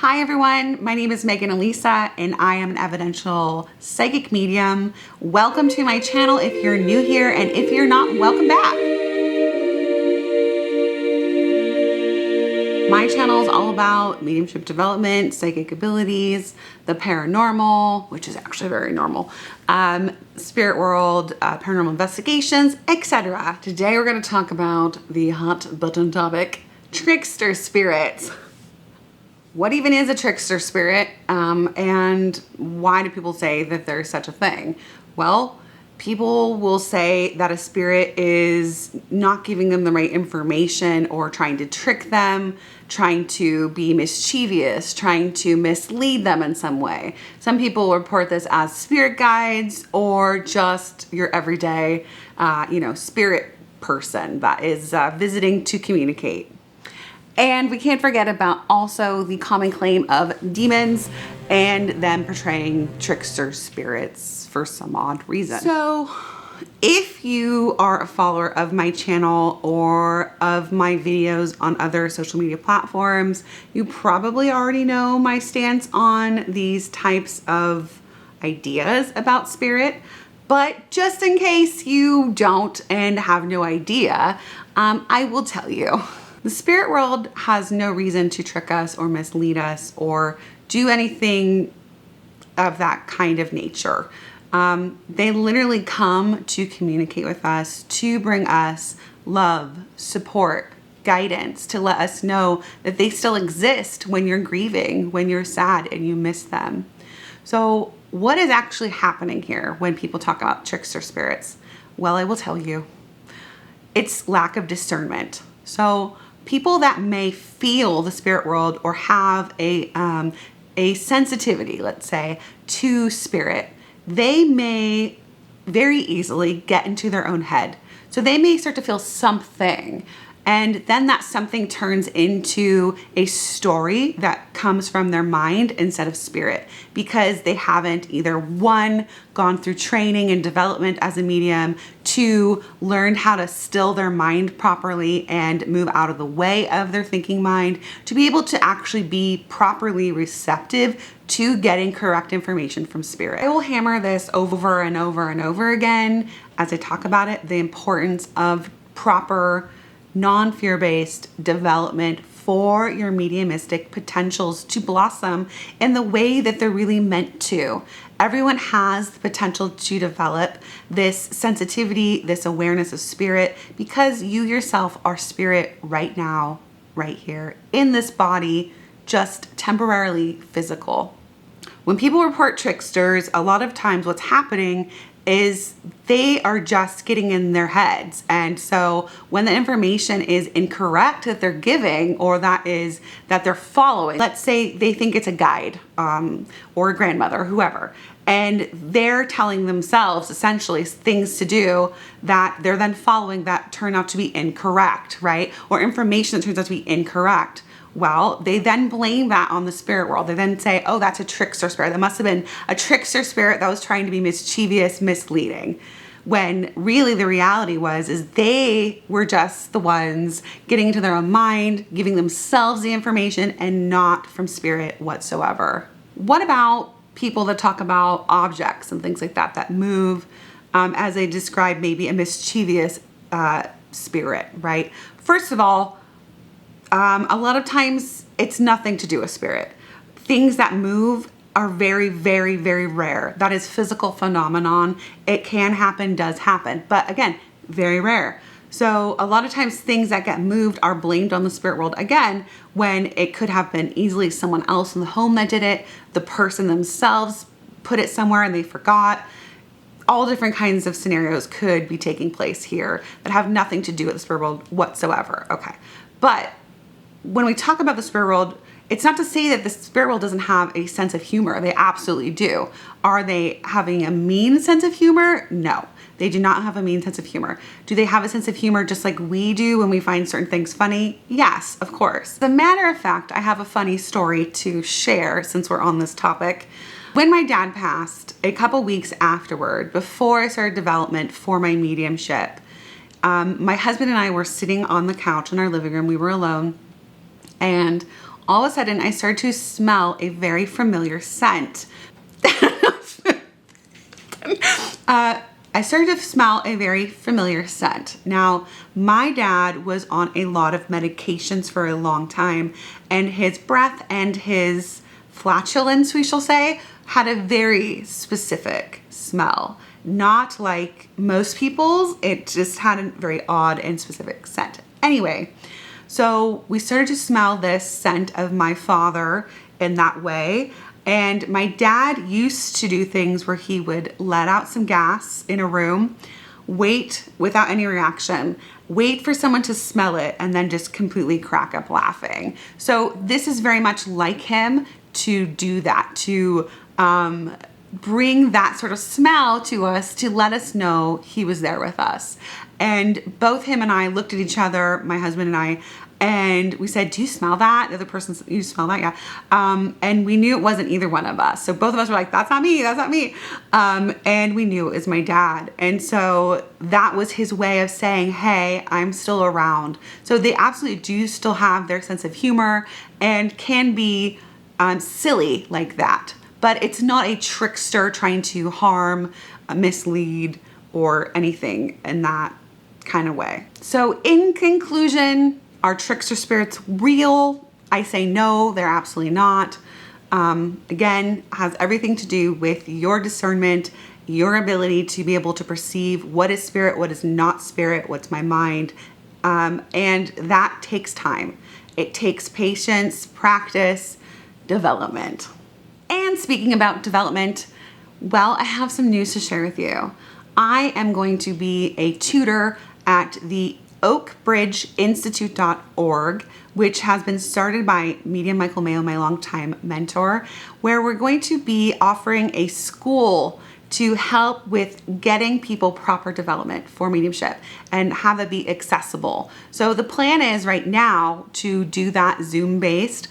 Hi everyone, my name is Megan Alisa and I am an evidential psychic medium. Welcome to my channel if you're new here, and if you're not, welcome back. My channel is all about mediumship development, psychic abilities, the paranormal, which is actually very normal, spirit world, paranormal investigations, etc. Today we're going to talk about the hot button topic, trickster spirits. What even is a trickster spirit, and why do people say that there's such a thing? Well, people will say that a spirit is not giving them the right information or trying to trick them, trying to be mischievous, trying to mislead them in some way. Some people report this as spirit guides or just your everyday, spirit person that is visiting to communicate. And we can't forget about also the common claim of demons and them portraying trickster spirits for some odd reason. So if you are a follower of my channel or of my videos on other social media platforms, you probably already know my stance on these types of ideas about spirit. But just in case you don't and have no idea, I will tell you. The spirit world has no reason to trick us or mislead us or do anything of that kind of nature. They literally come to communicate with us, to bring us love, support, guidance, to let us know that they still exist when you're grieving, when you're sad and you miss them. So what is actually happening here when people talk about trickster spirits? Well, I will tell you, it's lack of discernment. So people that may feel the spirit world or have a sensitivity, let's say, to spirit, they may very easily get into their own head. So they may start to feel something, and then that something turns into a story that comes from their mind instead of spirit, because they haven't either one, gone through training and development as a medium, two, learned how to still their mind properly and move out of the way of their thinking mind to be able to actually be properly receptive to getting correct information from spirit. I will hammer this over and over and over again as I talk about it, the importance of proper non-fear-based development for your mediumistic potentials to blossom in the way that they're really meant to. Everyone has the potential to develop this sensitivity, this awareness of spirit, because you yourself are spirit right now, right here, in this body, just temporarily physical. When people report tricksters, a lot of times what's happening is they are just getting in their heads. And so when the information is incorrect that they're giving or that they're following, let's say they think it's a guide or a grandmother, whoever, and they're telling themselves essentially things to do that they're then following that turn out to be incorrect, right? Or information that turns out to be incorrect. Well, they then blame that on the spirit world. They then say, oh, that's a trickster spirit. That must have been a trickster spirit that was trying to be mischievous, misleading. When really the reality is they were just the ones getting into their own mind, giving themselves the information and not from spirit whatsoever. What about people that talk about objects and things like that, that move, as I described, maybe a mischievous spirit, right? First of all, a lot of times it's nothing to do with spirit. Things that move are very, very, very rare. That is physical phenomenon. It can happen, does happen, but again, very rare. So a lot of times things that get moved are blamed on the spirit world again, when it could have been easily someone else in the home that did it. The person themselves put it somewhere and they forgot. All different kinds of scenarios could be taking place here that have nothing to do with the spirit world whatsoever. Okay, but when we talk about the spirit world, it's not to say that the spirit world doesn't have a sense of humor. They absolutely do. Are they having a mean sense of humor? No, they do not have a mean sense of humor. Do they have a sense of humor just like we do when we find certain things funny? Yes, of course. As a matter of fact, I have a funny story to share since we're on this topic. When my dad passed, a couple weeks afterward, before I started development for my mediumship, my husband and I were sitting on the couch in our living room. We were alone. And all of a sudden I started to smell a very familiar scent. I started to smell a very familiar scent. Now, my dad was on a lot of medications for a long time, and his breath and his flatulence, we shall say, had a very specific smell. Not like most people's, it just had a very odd and specific scent. Anyway, so we started to smell this scent of my father in that way. And my dad used to do things where he would let out some gas in a room, wait without any reaction, wait for someone to smell it, and then just completely crack up laughing. So this is very much like him to do that, to bring that sort of smell to us to let us know he was there with us. And both him and I looked at each other, my husband and I, and we said, do you smell that? The other person said, you smell that? Yeah. And we knew it wasn't either one of us. So both of us were like, that's not me, that's not me. And we knew it was my dad. And so that was his way of saying, hey, I'm still around. So they absolutely do still have their sense of humor and can be silly like that. But it's not a trickster trying to harm, mislead, or anything in that kind of way. So in conclusion, are trickster spirits real? I say no, they're absolutely not. Again, has everything to do with your discernment, your ability to be able to perceive what is spirit, what is not spirit, what's my mind. And that takes time. It takes patience, practice, development. And speaking about development, well, I have some news to share with you. I am going to be a tutor at the Oakbridge Institute.org, which has been started by medium Michael Mayo, my longtime mentor, where we're going to be offering a school to help with getting people proper development for mediumship and have it be accessible. So the plan is right now to do that Zoom-based,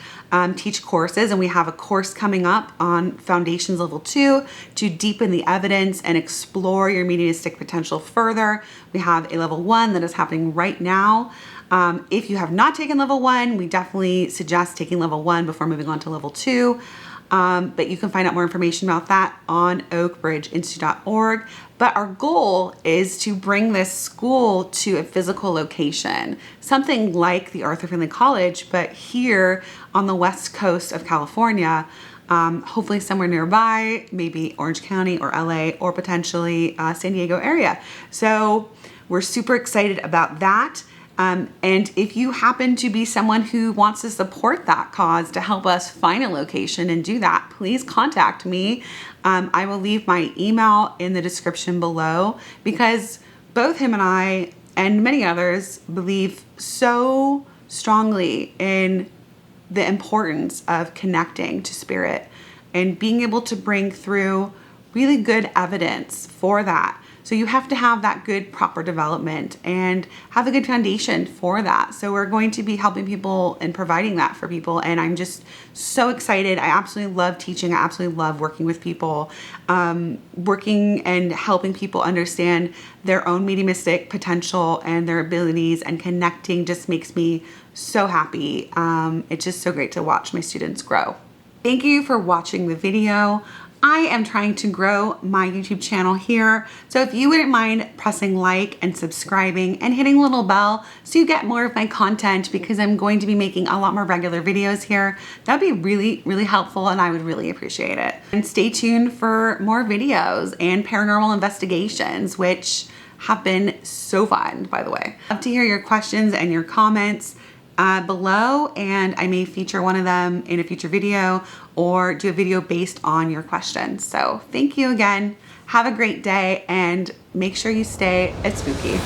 teach courses, and we have a course coming up on Foundations Level 2 to deepen the evidence and explore your mediumistic potential further. We have a Level 1 that is happening right now. If you have not taken Level 1, we definitely suggest taking Level 1 before moving on to Level 2. But you can find out more information about that on oakbridgeinstitute.org. But our goal is to bring this school to a physical location, something like the Arthur Findlay College, but here on the west coast of California, hopefully somewhere nearby, maybe Orange County or LA or potentially San Diego area. So we're super excited about that. And if you happen to be someone who wants to support that cause to help us find a location and do that, please contact me. I will leave my email in the description below because both him and I and many others believe so strongly in the importance of connecting to spirit and being able to bring through really good evidence for that. So you have to have that good proper development and have a good foundation for that. So we're going to be helping people and providing that for people. And I'm just so excited. I absolutely love teaching. I absolutely love working with people, working and helping people understand their own mediumistic potential and their abilities, and connecting just makes me so happy. It's just so great to watch my students grow. Thank you for watching the video. I am trying to grow my YouTube channel here. So if you wouldn't mind pressing like and subscribing and hitting the little bell so you get more of my content, because I'm going to be making a lot more regular videos here. That'd be really, really helpful and I would really appreciate it. And stay tuned for more videos and paranormal investigations, which have been so fun, by the way. I'd love to hear your questions and your comments below, and I may feature one of them in a future video or do a video based on your questions. So thank you again. Have a great day and make sure you stay spooky.